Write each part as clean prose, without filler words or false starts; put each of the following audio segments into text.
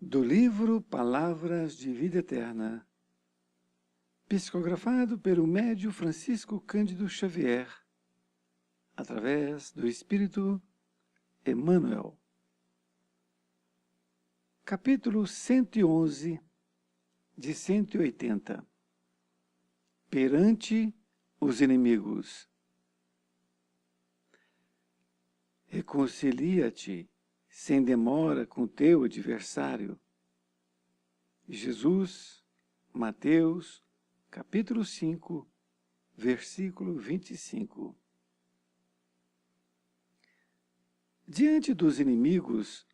Do livro Palavras de Vida Eterna, psicografado pelo médium Francisco Cândido Xavier, através do Espírito Emmanuel. Capítulo 111, de 180. Perante os inimigos. Reconcilia-te sem demora com teu adversário. Jesus, Mateus, capítulo 5, versículo 25. Diante dos inimigos,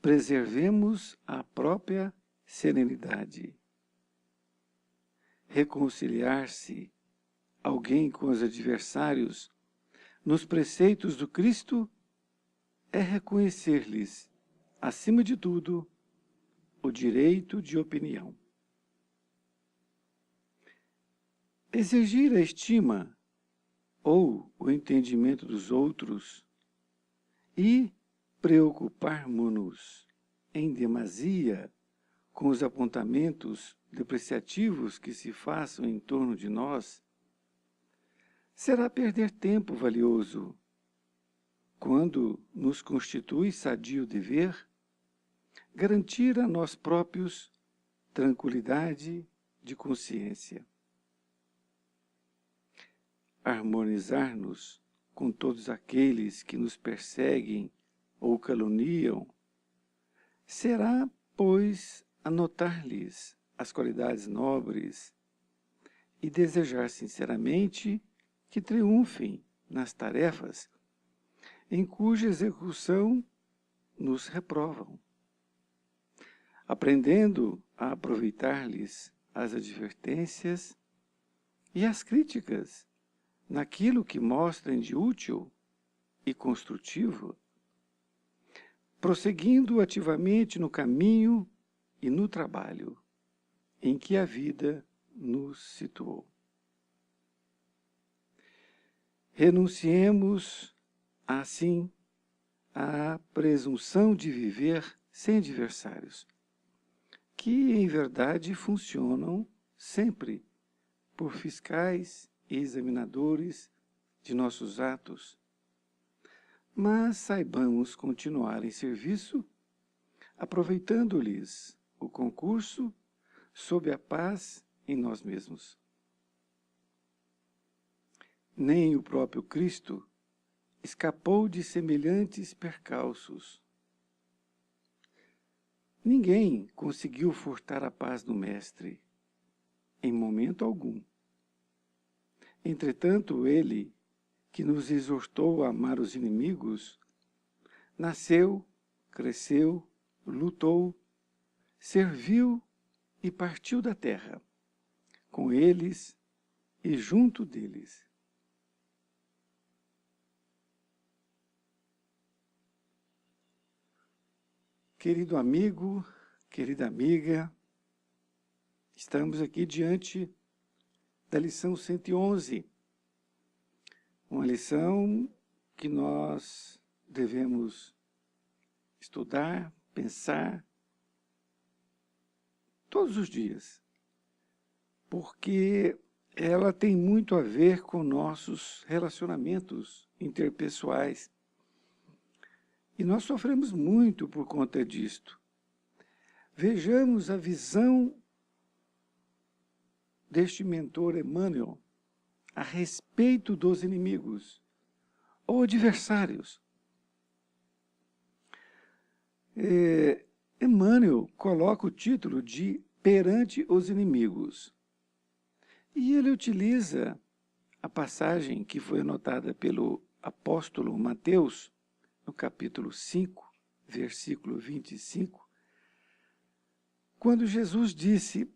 preservemos a própria serenidade. Reconciliar-se alguém com os adversários nos preceitos do Cristo é reconhecer-lhes, acima de tudo, o direito de opinião. Exigir a estima ou o entendimento dos outros e preocupar-nos-nos em demasia com os apontamentos depreciativos que se façam em torno de nós, será perder tempo valioso, quando nos constitui sadio dever garantir a nós próprios tranquilidade de consciência. Harmonizar-nos com todos aqueles que nos perseguem ou caluniam será, pois, anotar-lhes as qualidades nobres e desejar sinceramente que triunfem nas tarefas em cuja execução nos reprovam, aprendendo a aproveitar-lhes as advertências e as críticas naquilo que mostrem de útil e construtivo, prosseguindo ativamente no caminho e no trabalho em que a vida nos situou. Renunciemos, assim, à presunção de viver sem adversários, que em verdade funcionam sempre por fiscais e examinadores de nossos atos, mas saibamos continuar em serviço, aproveitando-lhes o concurso sob a paz em nós mesmos. Nem o próprio Cristo escapou de semelhantes percalços. Ninguém conseguiu furtar a paz do Mestre, em momento algum. Entretanto, ele, que nos exortou a amar os inimigos, nasceu, cresceu, lutou, serviu e partiu da terra, com eles e junto deles. Querido amigo, querida amiga, estamos aqui diante da lição 111, uma lição que nós devemos estudar, pensar todos os dias, porque ela tem muito a ver com nossos relacionamentos interpessoais. E nós sofremos muito por conta disto. Vejamos a visão deste mentor Emmanuel a respeito dos inimigos ou adversários. Emmanuel coloca o título de Perante os Inimigos. E ele utiliza a passagem que foi anotada pelo apóstolo Mateus, no capítulo 5, versículo 25, quando Jesus disse: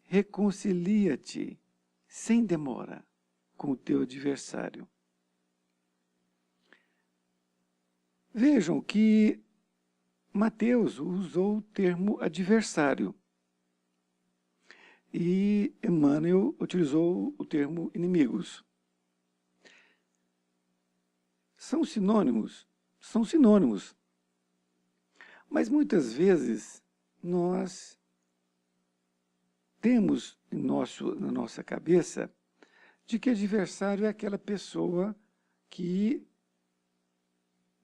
reconcilia-te sem demora com o teu adversário. Vejam que Mateus usou o termo adversário e Emmanuel utilizou o termo inimigos. São sinônimos? São sinônimos. Mas muitas vezes nós temos na nossa cabeça de que adversário é aquela pessoa que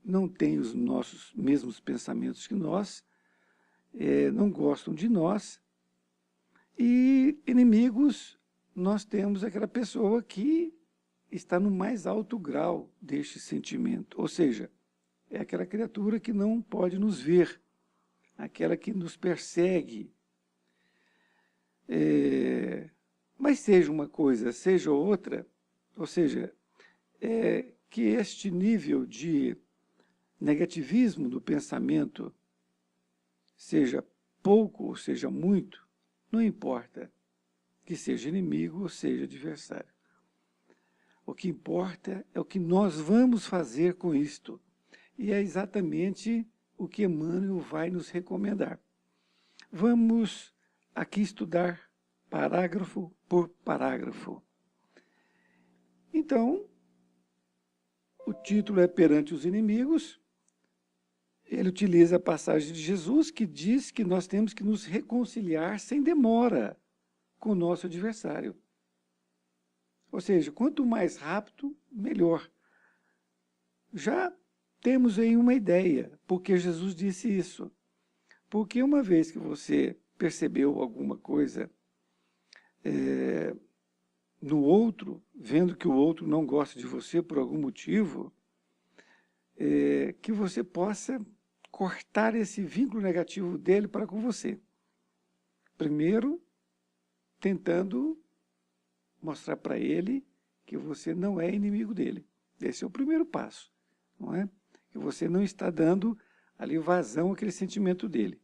não tem os nossos mesmos pensamentos que nós, não gostam de nós, e inimigos, nós temos aquela pessoa que está no mais alto grau deste sentimento, ou seja, é aquela criatura que não pode nos ver, aquela que nos persegue. Mas seja uma coisa, seja outra, ou seja, que este nível de negativismo do pensamento, seja pouco ou seja muito, não importa que seja inimigo ou seja adversário. O que importa é o que nós vamos fazer com isto. E é exatamente o que Emmanuel vai nos recomendar. Vamos aqui estudar parágrafo por parágrafo. Então, o título é Perante os Inimigos. Ele utiliza a passagem de Jesus que diz que nós temos que nos reconciliar sem demora com o nosso adversário. Ou seja, quanto mais rápido, melhor. Já temos aí uma ideia, porque Jesus disse isso. Porque uma vez que você percebeu alguma coisa no outro, vendo que o outro não gosta de você por algum motivo, que você possa cortar esse vínculo negativo dele para com você. Primeiro, tentando mostrar para ele que você não é inimigo dele. Esse é o primeiro passo, não é? Que você não está dando ali vazão àquele sentimento dele.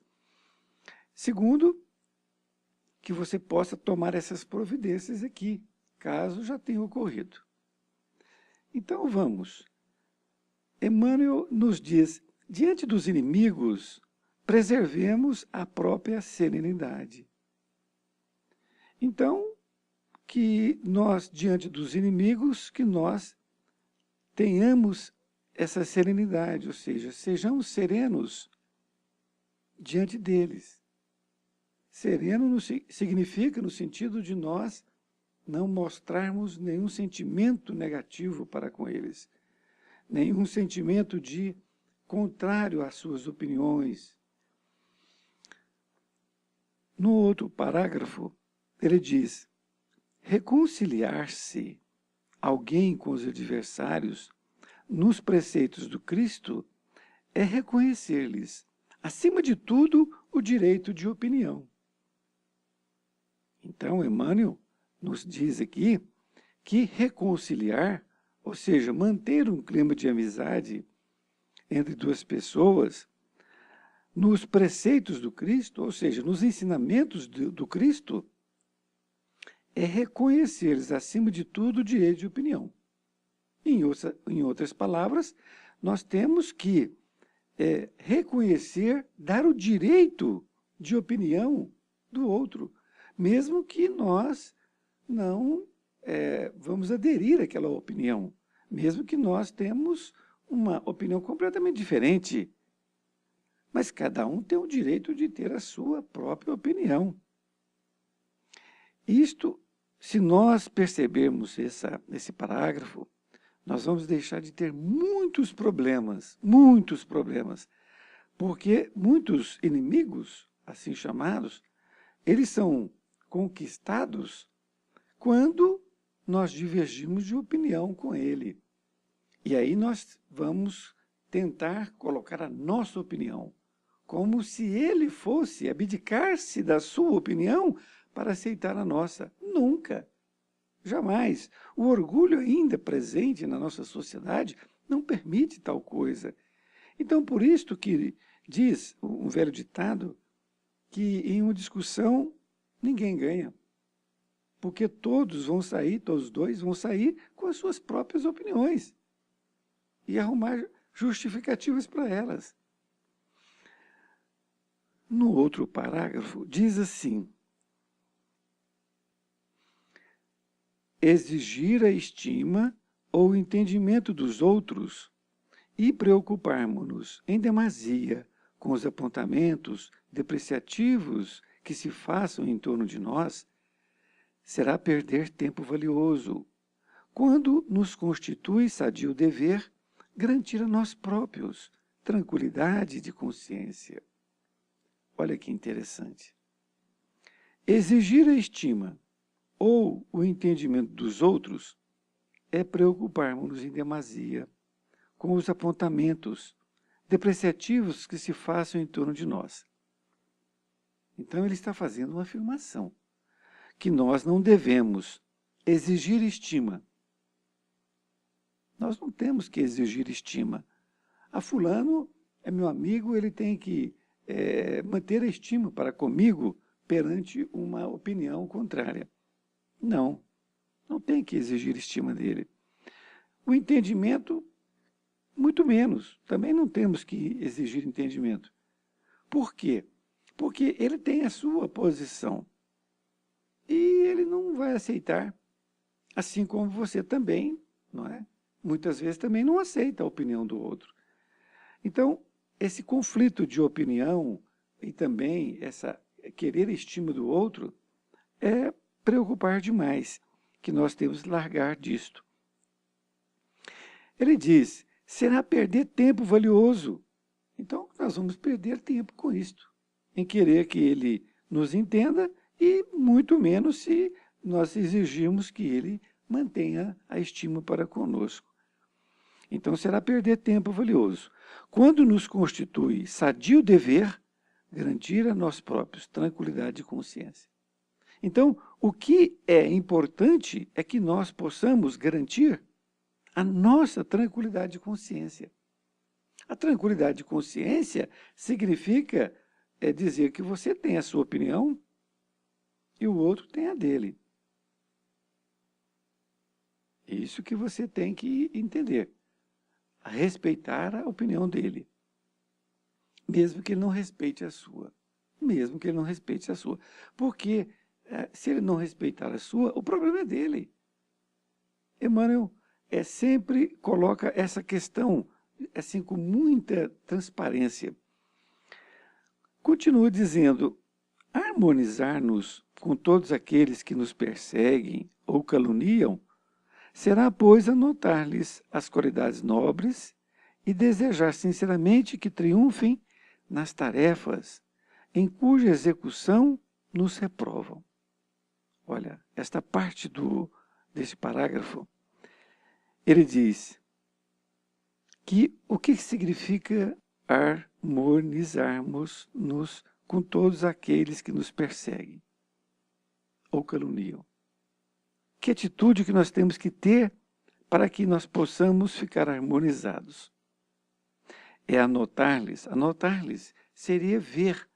Segundo, que você possa tomar essas providências aqui, caso já tenha ocorrido. Então vamos. Emmanuel nos diz, diante dos inimigos, preservemos a própria serenidade. Então, que nós, diante dos inimigos, que nós tenhamos essa serenidade, ou seja, sejamos serenos diante deles. Sereno significa no sentido de nós não mostrarmos nenhum sentimento negativo para com eles, nenhum sentimento de contrário às suas opiniões. No outro parágrafo, ele diz, reconciliar-se alguém com os adversários nos preceitos do Cristo é reconhecer-lhes, acima de tudo, o direito de opinião. Então, Emmanuel nos diz aqui que reconciliar, ou seja, manter um clima de amizade entre duas pessoas, nos preceitos do Cristo, ou seja, nos ensinamentos do Cristo, é reconhecer-lhes, acima de tudo, o direito de opinião. Em outras palavras, nós temos que reconhecer, dar o direito de opinião do outro, mesmo que nós não vamos aderir àquela opinião, mesmo que nós temos uma opinião completamente diferente. Mas cada um tem o direito de ter a sua própria opinião. Isto, se nós percebermos esse parágrafo, nós vamos deixar de ter muitos problemas, porque muitos inimigos, assim chamados, eles são conquistados quando nós divergimos de opinião com ele. E aí nós vamos tentar colocar a nossa opinião, como se ele fosse abdicar-se da sua opinião para aceitar a nossa. Nunca, jamais. O orgulho ainda presente na nossa sociedade não permite tal coisa. Então, por isto que diz um velho ditado, que em uma discussão ninguém ganha. Porque todos os dois vão sair com as suas próprias opiniões e arrumar justificativas para elas. No outro parágrafo, diz assim, exigir a estima ou o entendimento dos outros e preocuparmos-nos em demasia com os apontamentos depreciativos que se façam em torno de nós, será perder tempo valioso, quando nos constitui sadio dever garantir a nós próprios tranquilidade de consciência. Olha que interessante. Exigir a estima ou o entendimento dos outros é preocuparmos-nos em demasia com os apontamentos depreciativos que se façam em torno de nós. Então ele está fazendo uma afirmação, que nós não devemos exigir estima. Nós não temos que exigir estima. Fulano é meu amigo, ele tem que manter a estima para comigo perante uma opinião contrária. Não, não tem que exigir estima dele. O entendimento, muito menos. Também não temos que exigir entendimento. Por quê? Porque ele tem a sua posição. E ele não vai aceitar, assim como você também, não é? Muitas vezes também não aceita a opinião do outro. Então, esse conflito de opinião e também essa querer a estima do outro é preocupar demais, que nós temos que largar disto. Ele diz, será perder tempo valioso. Então, nós vamos perder tempo com isto, em querer que ele nos entenda e muito menos se nós exigirmos que ele mantenha a estima para conosco. Então, será perder tempo valioso. Quando nos constitui sadio dever, garantir a nós próprios tranquilidade de consciência. Então, o que é importante é que nós possamos garantir a nossa tranquilidade de consciência. A tranquilidade de consciência significa dizer que você tem a sua opinião e o outro tem a dele. Isso que você tem que entender. Respeitar a opinião dele. Mesmo que ele não respeite a sua. Mesmo que ele não respeite a sua. Porque se ele não respeitar a sua, o problema é dele. Emmanuel sempre coloca essa questão assim com muita transparência. Continua dizendo, harmonizar-nos com todos aqueles que nos perseguem ou caluniam, será, pois, anotar-lhes as qualidades nobres e desejar sinceramente que triunfem nas tarefas em cuja execução nos reprovam. Olha, esta parte desse parágrafo, ele diz que o que significa harmonizarmos-nos com todos aqueles que nos perseguem ou caluniam. Que atitude que nós temos que ter para que nós possamos ficar harmonizados? É anotar-lhes. Anotar-lhes seria ver,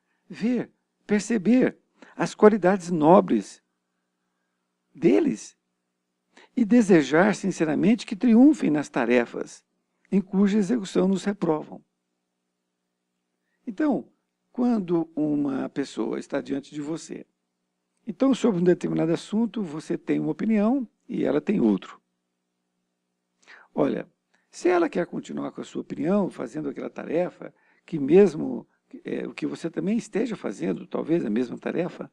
perceber as qualidades nobres deles e desejar sinceramente que triunfem nas tarefas em cuja execução nos reprovam. Então, quando uma pessoa está diante de você, então sobre um determinado assunto você tem uma opinião e ela tem outro. Olha, se ela quer continuar com a sua opinião, fazendo aquela tarefa, que mesmo o que você também esteja fazendo, talvez a mesma tarefa,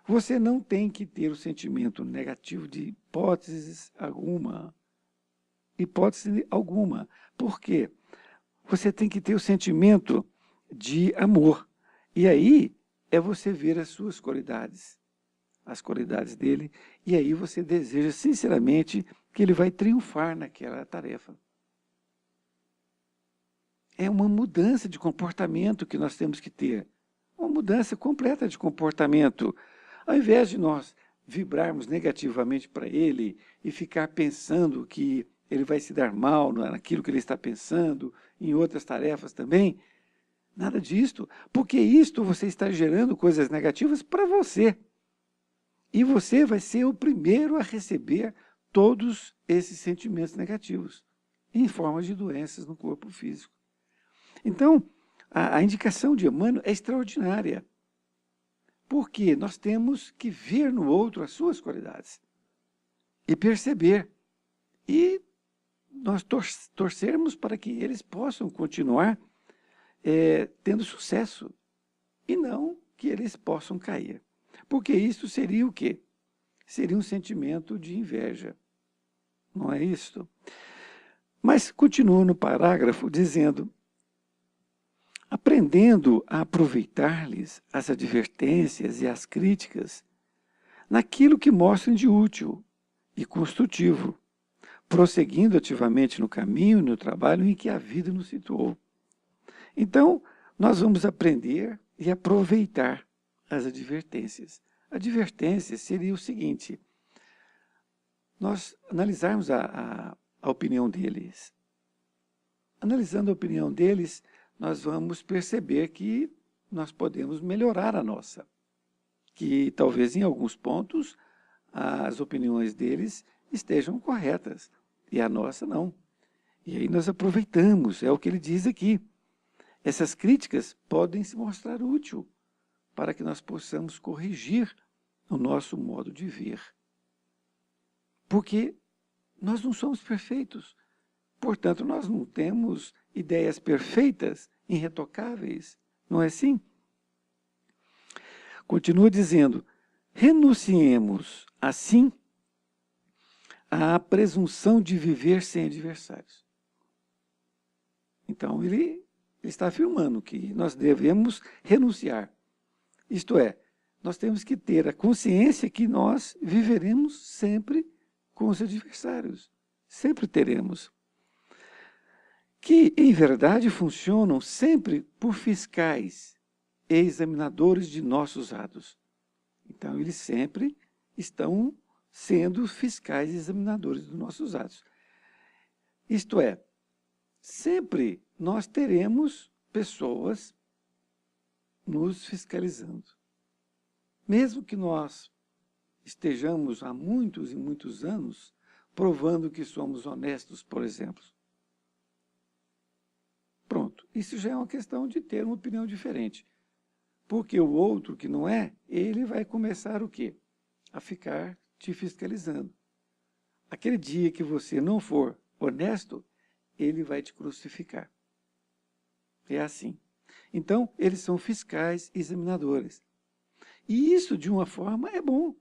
você não tem que ter o sentimento negativo de hipótese alguma. Hipótese alguma. Por quê? Você tem que ter o sentimento de amor. E aí é você ver as suas qualidades, as qualidades dele, e aí você deseja sinceramente que ele vai triunfar naquela tarefa. É uma mudança de comportamento que nós temos que ter. Uma mudança completa de comportamento. Ao invés de nós vibrarmos negativamente para ele e ficar pensando que ele vai se dar mal naquilo que ele está pensando, em outras tarefas também, nada disto, porque isto você está gerando coisas negativas para você. E você vai ser o primeiro a receber todos esses sentimentos negativos, em forma de doenças no corpo físico. Então, a indicação de Emmanuel é extraordinária, porque nós temos que ver no outro as suas qualidades e perceber, e nós torcermos para que eles possam continuar tendo sucesso, e não que eles possam cair. Porque isso seria o quê? Seria um sentimento de inveja. Não é isso? Mas continua no parágrafo dizendo: aprendendo a aproveitar-lhes as advertências e as críticas naquilo que mostrem de útil e construtivo, prosseguindo ativamente no caminho e no trabalho em que a vida nos situou. Então, nós vamos aprender e aproveitar as advertências. Advertências seria o seguinte: nós analisarmos a opinião deles. Analisando a opinião deles, nós vamos perceber que nós podemos melhorar a nossa. Que talvez em alguns pontos as opiniões deles estejam corretas e a nossa não. E aí nós aproveitamos, é o que ele diz aqui. Essas críticas podem se mostrar úteis para que nós possamos corrigir o nosso modo de ver. Porque nós não somos perfeitos. Portanto, nós não temos ideias perfeitas, irretocáveis. Não é assim? Continua dizendo: renunciemos, assim, à presunção de viver sem adversários. Então, ele está afirmando que nós devemos renunciar. Isto é, nós temos que ter a consciência que nós viveremos sempre com os adversários. Sempre teremos. Que, em verdade, funcionam sempre por fiscais e examinadores de nossos atos. Então, eles sempre estão sendo fiscais e examinadores dos nossos atos. Isto é, sempre nós teremos pessoas nos fiscalizando. Mesmo que nós estejamos há muitos e muitos anos provando que somos honestos, por exemplo. Pronto, isso já é uma questão de ter uma opinião diferente. Porque o outro que não é, ele vai começar o quê? A ficar te fiscalizando. Aquele dia que você não for honesto, ele vai te crucificar. É assim. Então, eles são fiscais e examinadores. E isso, de uma forma, é bom.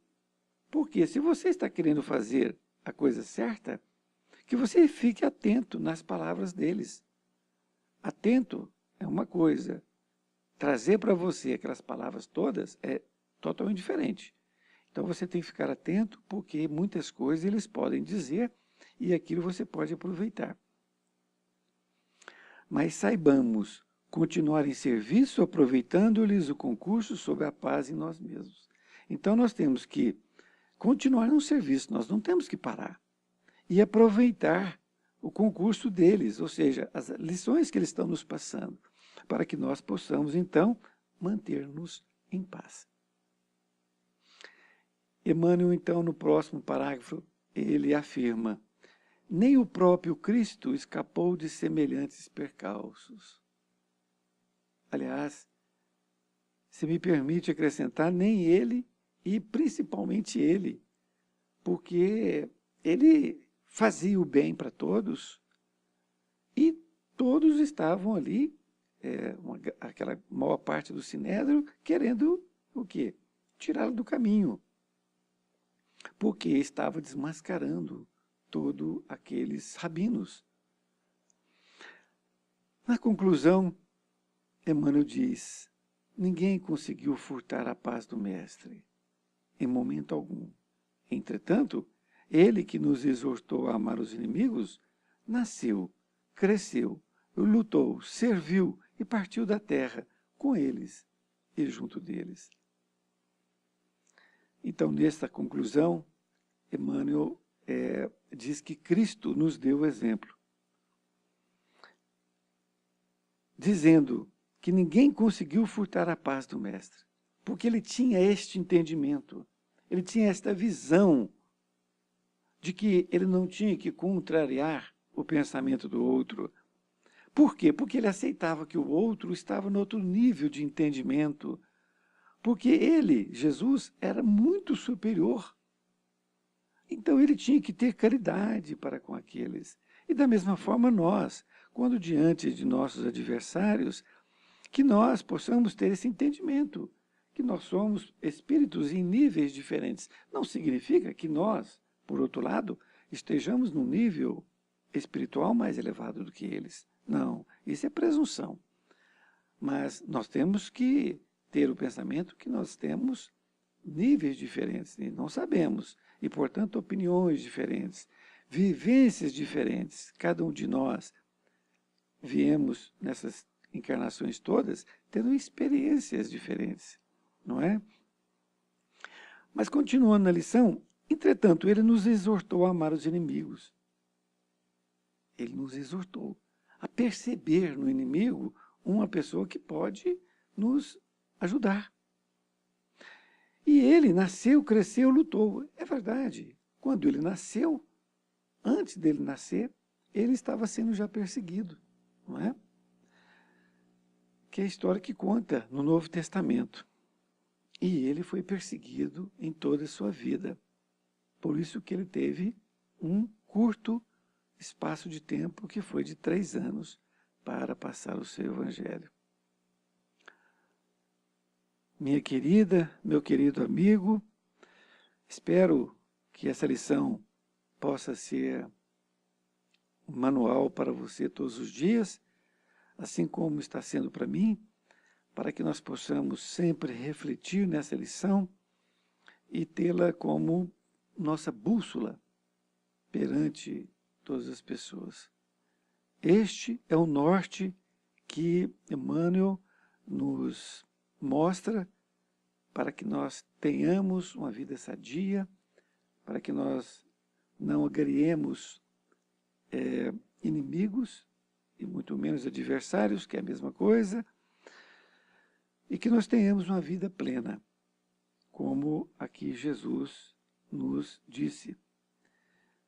Porque se você está querendo fazer a coisa certa, que você fique atento nas palavras deles. Atento é uma coisa. Trazer para você aquelas palavras todas é totalmente diferente. Então você tem que ficar atento, porque muitas coisas eles podem dizer e aquilo você pode aproveitar. Mas saibamos continuar em serviço, aproveitando-lhes o concurso sob a paz em nós mesmos. Então nós temos que continuar no serviço, nós não temos que parar. E aproveitar o concurso deles, ou seja, as lições que eles estão nos passando, para que nós possamos, então, manter-nos em paz. Emmanuel, então, no próximo parágrafo, ele afirma: nem o próprio Cristo escapou de semelhantes percalços. Aliás, se me permite acrescentar, nem ele e principalmente ele, porque ele fazia o bem para todos e todos estavam ali, aquela maior parte do sinédrio, querendo o quê? Tirá-lo do caminho, porque estava desmascarando todos aqueles rabinos. Na conclusão, Emmanuel diz: ninguém conseguiu furtar a paz do Mestre, em momento algum. Entretanto, ele que nos exortou a amar os inimigos, nasceu, cresceu, lutou, serviu e partiu da terra com eles e junto deles. Então, nesta conclusão, Emmanuel diz que Cristo nos deu o exemplo, dizendo que ninguém conseguiu furtar a paz do Mestre, porque ele tinha este entendimento, ele tinha esta visão de que ele não tinha que contrariar o pensamento do outro. Por quê? Porque ele aceitava que o outro estava no outro nível de entendimento, porque ele, Jesus, era muito superior. Então ele tinha que ter caridade para com aqueles. E da mesma forma nós, quando diante de nossos adversários, que nós possamos ter esse entendimento, que nós somos espíritos em níveis diferentes. Não significa que nós, por outro lado, estejamos num nível espiritual mais elevado do que eles. Não, isso é presunção. Mas nós temos que ter o pensamento que nós temos níveis diferentes, e não sabemos, e, portanto, opiniões diferentes, vivências diferentes. Cada um de nós viemos nessas encarnações todas tendo experiências diferentes, não é? Mas continuando na lição, entretanto, ele nos exortou a amar os inimigos. Ele nos exortou a perceber no inimigo uma pessoa que pode nos ajudar. E ele nasceu, cresceu, lutou. É verdade. Quando ele nasceu, antes dele nascer, ele estava sendo já perseguido, não é? Que é a história que conta no Novo Testamento. E ele foi perseguido em toda a sua vida. Por isso que ele teve um curto espaço de tempo, que foi de 3 anos, para passar o seu evangelho. Minha querida, meu querido amigo, espero que essa lição possa ser um manual para você todos os dias, assim como está sendo para mim, para que nós possamos sempre refletir nessa lição e tê-la como nossa bússola perante todas as pessoas. Este é o norte que Emmanuel nos mostra para que nós tenhamos uma vida sadia, para que nós não agriemos inimigos, e muito menos adversários, que é a mesma coisa, e que nós tenhamos uma vida plena, como aqui Jesus nos disse,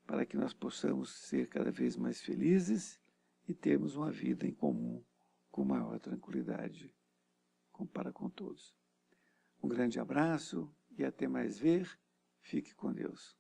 para que nós possamos ser cada vez mais felizes e termos uma vida em comum com maior tranquilidade para com todos. Um grande abraço e até mais ver. Fique com Deus.